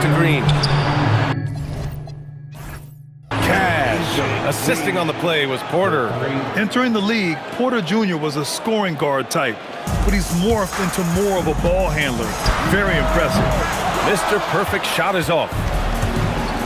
to Green. Cash. Assisting on the play was Porter. Entering the league, Porter Jr. was a scoring guard type, but he's morphed into more of a ball handler. Very impressive. Mr. Perfect shot is off.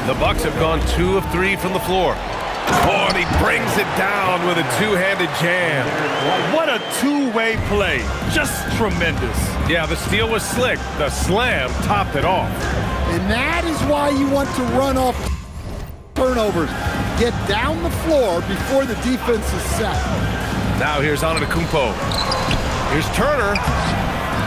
The Bucks have gone 2 of 3 from the floor. Oh, and he brings it down with a two-handed jam. What a two-way play. Just tremendous. Yeah, the steal was slick. The slam topped it off. And that is why you want to run off turnovers. Get down the floor before the defense is set. Now here's Antetokounmpo. Here's Turner.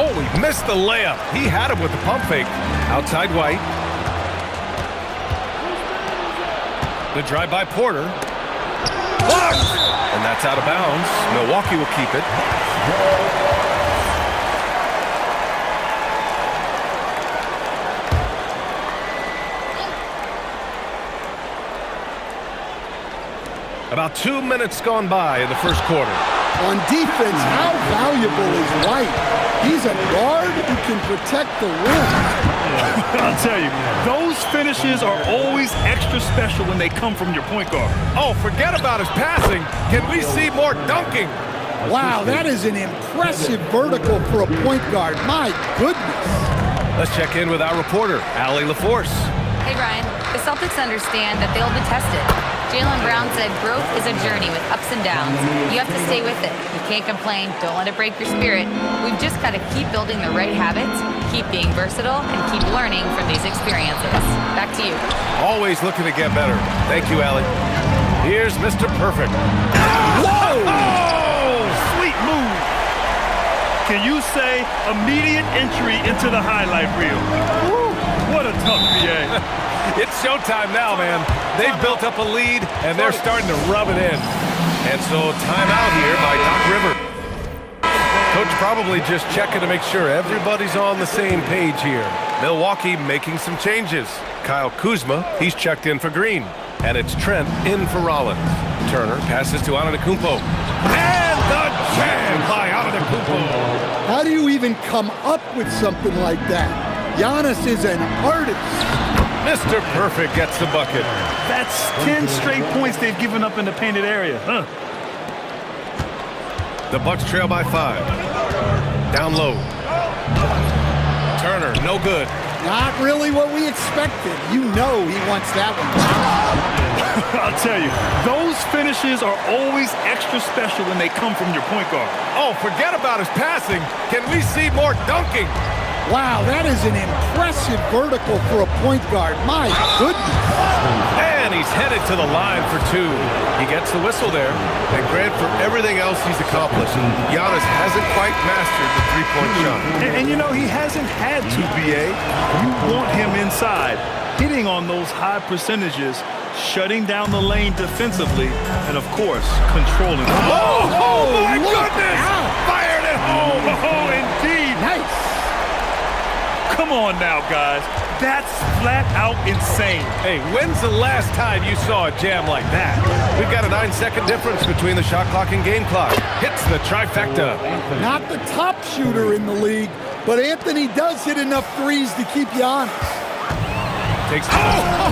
Oh, he missed the layup. He had him with the pump fake. Outside White. The drive by Porter. Blocked! And that's out of bounds. Milwaukee will keep it. About 2 minutes gone by in the first quarter. On defense, how valuable is White? He's a guard who can protect the rim. I'll tell you, those finishes are always extra special when they come from your point guard. Oh, forget about his passing. Can we see more dunking? Wow, that is an impressive vertical for a point guard. My goodness. Let's check in with our reporter, Allie LaForce. Hey, Ryan. The Celtics understand that they'll be tested. Jaylen Brown said growth is a journey with ups and downs. You have to stay with it. You can't complain. Don't let it break your spirit. We've just got to keep building the right habits, keep being versatile, and keep learning from these experiences. Back to you. Always looking to get better. Thank you, Allie. Here's Mr. Perfect. Whoa! Oh, sweet move. Can you say immediate entry into the highlight reel? Woo, what a tough BA. It's showtime now, man. They've built up a lead, and they're starting to rub it in. And so timeout here by Doc River. Coach probably just checking to make sure everybody's on the same page here. Milwaukee making some changes. Kyle Kuzma, he's checked in for Green. And it's Trent in for Rollins. Turner passes to Antetokounmpo. And the jam by Antetokounmpo. How do you even come up with something like that? Giannis is an artist. Mr. Perfect gets the bucket. That's 10 straight points they've given up in the painted area. The Bucks trail by 5. Down low. Turner, no good. Not really what we expected. You know he wants that one. I'll tell you, those finishes are always extra special when they come from your point guard. Oh, forget about his passing. Can we see more dunking? Wow, that is an impressive vertical for a point guard. My goodness. And he's headed to the line for 2. He gets the whistle there. And Grant, for everything else he's accomplished, Giannis hasn't quite mastered the three-point shot. And you know, he hasn't had to, BA. You want him inside, hitting on those high percentages, shutting down the lane defensively, and of course, controlling the ball. Oh my goodness! Fired it home! Oh, indeed. Nice. Come on now, guys. That's flat out insane. Hey, when's the last time you saw a jam like that? We've got a 9-second difference between the shot clock and game clock. Hits the trifecta. Not the top shooter in the league, but Anthony does hit enough threes to keep you honest. Takes. Wow.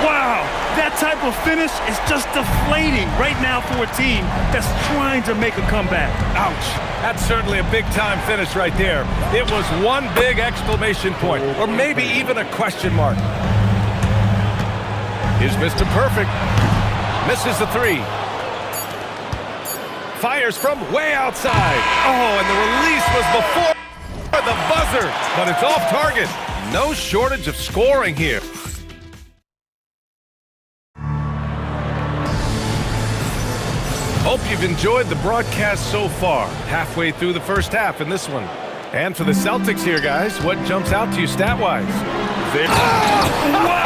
Wow. That type of finish is just deflating right now for a team that's trying to make a comeback. Ouch. That's certainly a big-time finish right there. It was one big exclamation point, or maybe even a question mark. Here's Mr. Perfect. Misses the 3. Fires from way outside. Oh, and the release was before the buzzer, but it's off target. No shortage of scoring here. Hope you've enjoyed the broadcast so far. Halfway through the first half in this one. And for the Celtics here, guys, what jumps out to you stat-wise? Oh, my.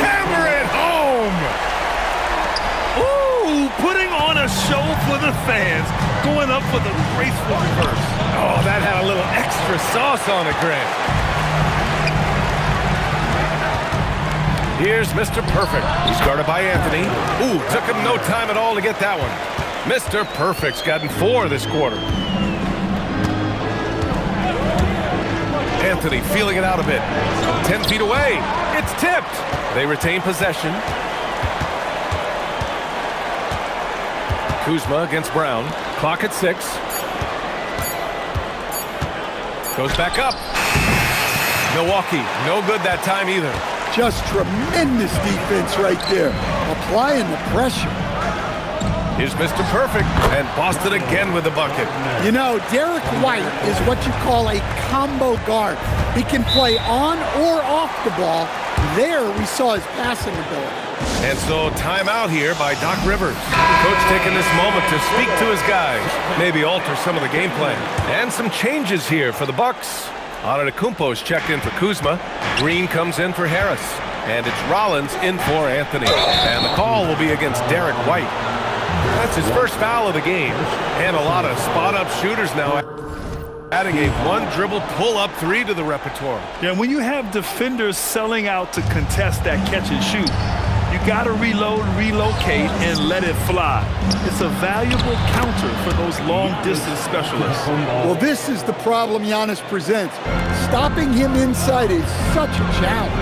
Hammer it home! Ooh, putting on a show for the fans, going up for the graceful reverse. Oh, that had a little extra sauce on it, Grant. Here's Mr. Perfect. He's guarded by Anthony. Ooh, took him no time at all to get that one. Mr. Perfect's gotten 4 this quarter. Anthony feeling it out a bit. 10 feet away. It's tipped. They retain possession. Kuzma against Brown. Clock at 6. Goes back up. Milwaukee, no good that time either. Just tremendous defense right there. Applying the pressure. Here's Mr. Perfect, and Boston again with the bucket. You know, Derek White is what you call a combo guard. He can play on or off the ball. There we saw his passing ability. And so timeout here by Doc Rivers. Coach taking this moment to speak to his guys, maybe alter some of the game plan. And some changes here for the Bucks. Antetokounmpo's checked in for Kuzma. Green comes in for Harris. And it's Rollins in for Anthony. And the call will be against Derek White. That's his first foul of the game. And a lot of spot-up shooters now, adding a one-dribble pull-up three to the repertoire. Yeah, when you have defenders selling out to contest that catch and shoot, you got to reload, relocate, and let it fly. It's a valuable counter for those long-distance specialists. Well, this is the problem Giannis presents. Stopping him inside is such a challenge.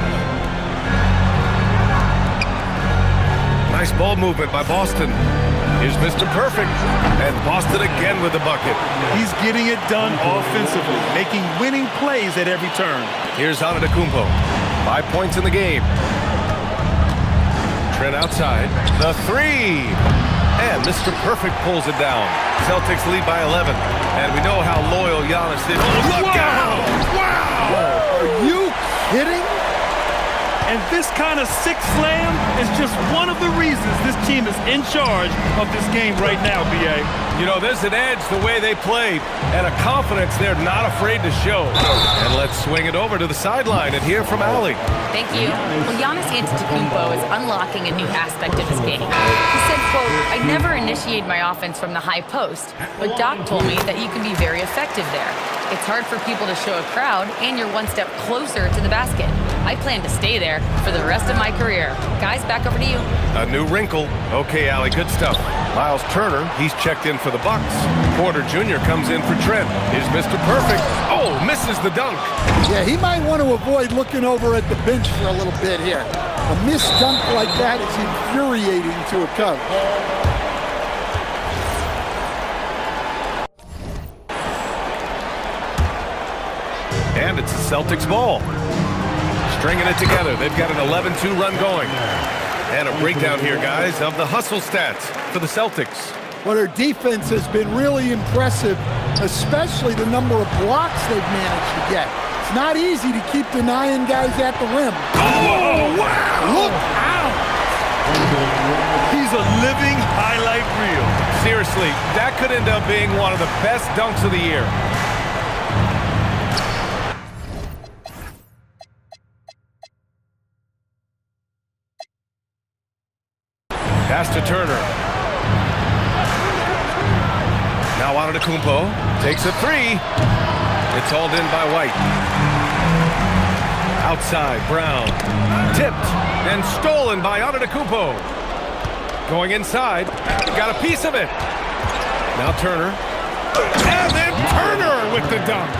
Nice ball movement by Boston. Here's Mr. Perfect, and Boston again with the bucket. He's getting it done offensively, making winning plays at every turn. Here's Antetokounmpo. 5 points in the game. Trent outside. The three. And Mr. Perfect pulls it down. Celtics lead by 11. And we know how loyal Giannis is. Oh, look out! Wow! Are you kidding? And this kind of six slam is just one of the reasons this team is in charge of this game right now, B.A. You know, there's an edge the way they played and a confidence they're not afraid to show. And let's swing it over to the sideline and hear from Allie. Thank you. Well, Giannis Antetokounmpo is unlocking a new aspect of his game. He said, quote, "I never initiate my offense from the high post, but Doc told me that you can be very effective there. It's hard for people to show a crowd, and you're one step closer to the basket. I plan to stay there for the rest of my career." Guys, back over to you. A new wrinkle. Okay, Allie, good stuff. Miles Turner, he's checked in for the Bucks. Porter Jr. comes in for Trent. Here's Mr. Perfect. Oh, misses the dunk. Yeah, he might want to avoid looking over at the bench for a little bit here. A missed dunk like that is infuriating to a Cub. And it's the Celtics ball. Stringing it together. They've got an 11-2 run going. And a breakdown here, guys, of the hustle stats for the Celtics. Well, their defense has been really impressive, especially the number of blocks they've managed to get. It's not easy to keep denying guys at the rim. Oh, wow! Look out! He's a living highlight reel. Seriously, that could end up being one of the best dunks of the year. Pass to Turner. Now Antetokounmpo takes a three. It's hauled in by White. Outside, Brown. Tipped and stolen by Antetokounmpo. Going inside. Got a piece of it. Now Turner. And then Turner with the dunk.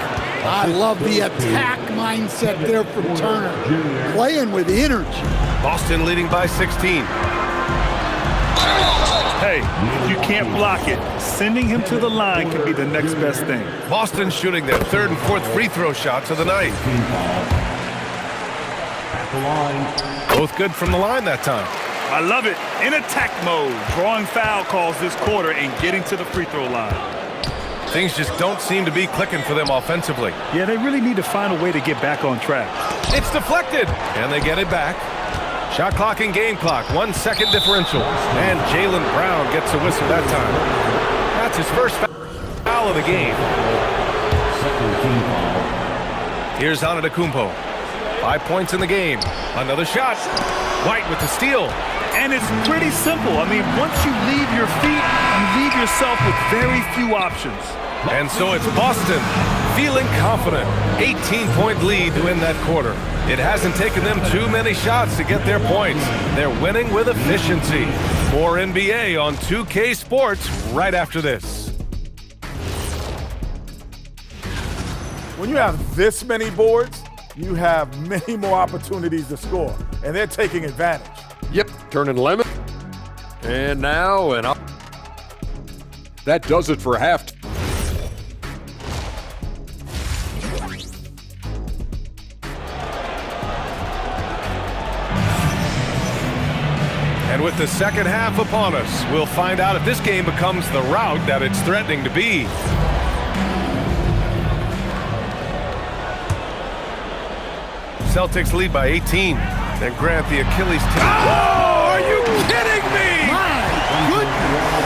I love the attack mindset there from Turner. Playing with energy. Boston leading by 16. Hey, if you can't block it, sending him to the line can be the next best thing. Boston shooting their third and fourth free throw shots of the night. Both good from the line that time. I love it. In attack mode, drawing foul calls this quarter and getting to the free throw line. Things just don't seem to be clicking for them offensively. Yeah, they really need to find a way to get back on track. It's deflected, and they get it back. Shot clock and game clock, 1 second differential. And Jaylen Brown gets a whistle that time. That's his first foul of the game. Here's Antetokounmpo. 5 points in the game. Another shot. White with the steal. And it's pretty simple. I mean, once you leave your feet, you leave yourself with very few options. And so it's Boston feeling confident. 18-point lead to end that quarter. It hasn't taken them too many shots to get their points. They're winning with efficiency. More NBA on 2K Sports right after this. When you have this many boards, you have many more opportunities to score, and they're taking advantage. Yep, turning lemon. And now and up. That does it for half. And with the second half upon us, we'll find out if this game becomes the rout that it's threatening to be. Celtics lead by 18. Then Grant, the Achilles tendon. Oh, are you kidding me? My goodness.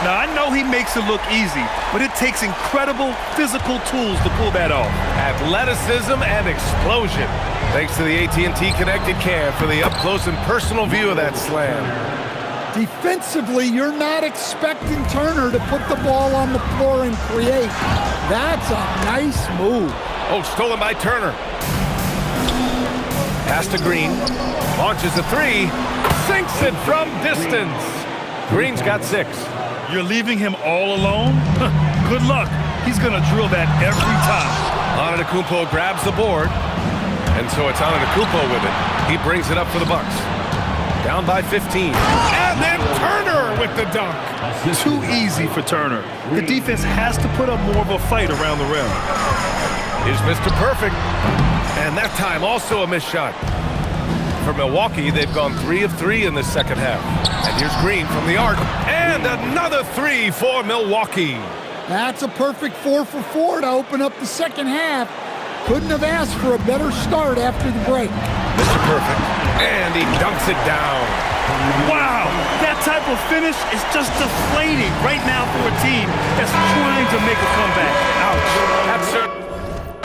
Now, I know he makes it look easy, but it takes incredible physical tools to pull that off. Athleticism and explosion. Thanks to the AT&T Connected Cam for the up-close and personal view of that slam. Defensively, you're not expecting Turner to put the ball on the floor and create. That's a nice move. Oh, stolen by Turner. Pass to Green. Launches a three. Sinks it from distance. Green's got 6. You're leaving him all alone? Good luck. He's going to drill that every time. Antetokounmpo grabs the board. And so it's Antetokounmpo with it. He brings it up for the Bucks. Down by 15. And then Turner with the dunk. Too easy for Turner. The defense has to put up more of a fight around the rim. Here's Mr. Perfect. And that time also a missed shot. For Milwaukee, they've gone 3 of 3 in the second half. And here's Green from the arc. And another 3 for Milwaukee. That's a perfect 4 for 4 to open up the second half. Couldn't have asked for a better start after the break. Mr. Perfect. And he dunks it down. Wow, that type of finish is just deflating right now for a team that's trying to make a comeback. Ouch. That's certainly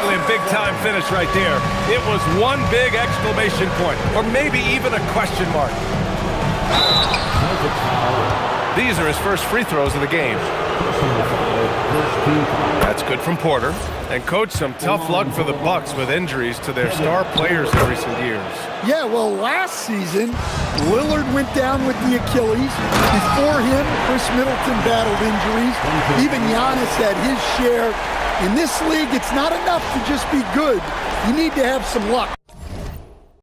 a big-time finish right there. It was one big exclamation point, or maybe even a question mark. These are his first free throws of the game. That's good from Porter. And coach, some tough luck for the Bucks with injuries to their star players in recent years. Yeah, well, last season, Lillard went down with the Achilles. Before him, Chris Middleton battled injuries. Even Giannis had his share. In this league, it's not enough to just be good. You need to have some luck.